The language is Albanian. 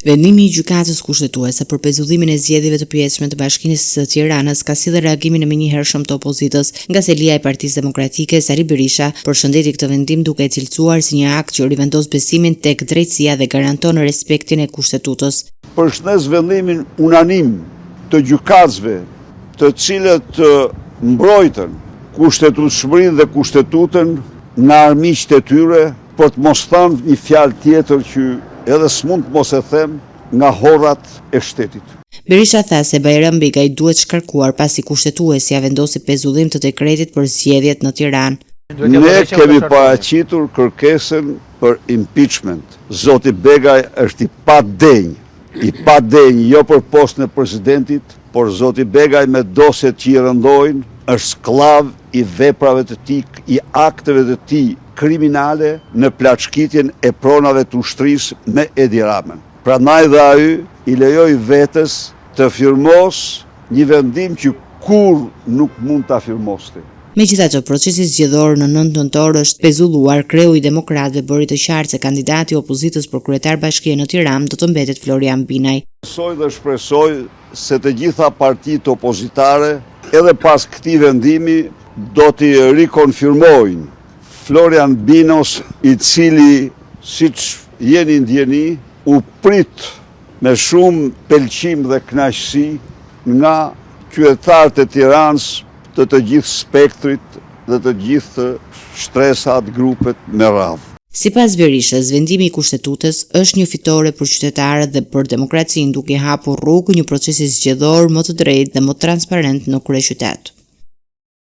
Vendimi i gjykatës kushtetuese për pezullimin e zgjedhjeve të përjetshme të Bashkinisë së Tiranës ka sjellë reagimin e menjëhershëm të opozitës, nga selia e Partisë Demokratike Sali Berisha përshëndeti këtë vendim duke e cilësuar si një akt që rivendos besimin tek drejtësia dhe garanton respektin e kushtetues. Përshëndes vendimin unanim të gjykatësve, të cilët mbrojtën kushtetutshmërinë dhe kushtetutën nga armiqtë e tyre, për të mos thënë një fjalë tjetër që edhe s'mund të mos e them, nga horrat e shtetit. Berisha tha se Bajrambiga i duhet shkarkuar pasi kushtetuesi ja vendosi pezullim të dekretit për zgjedhjet në Tiranë. Ne kemi paraqitur kërkesën për impeachment. Zoti Begaj është i padenj jo për postën e presidentit, por zoti Begaj me dosjet që i rëndojnë është sklav i veprave të tij, i akteve të tij kriminale në plaçkitjen e pronave të ushtrisë me Edi Ramën. Prandaj dhe ai i lejoi vetes të firmos një vendim që kur nuk mund ta firmoste. Megjithatë, procesi zgjedhor në 9 nëntor është pezulluar, kreu i demokratëve bëri të qartë se kandidati i opozitës për kryetar bashkie në Tiranë do të mbetet Florian Binaj. Shpresoj se të gjitha partitë opozitare edhe pas këtij vendimi do t'i rikonfirmojnë Florian Binos, i cili, siç jeni ndjeni, u prit me shumë pëlqim dhe kënaqësi nga qytetarët e Tiranës të gjithë spektrit dhe të gjithë shtresat, grupet me radhë. Sipas Berishës, vendimi i kushtetutës është një fitore për qytetarët dhe për demokracinë, duke hapur rrugë një procesi zgjedhor më të drejtë dhe më transparent në kryeqytet.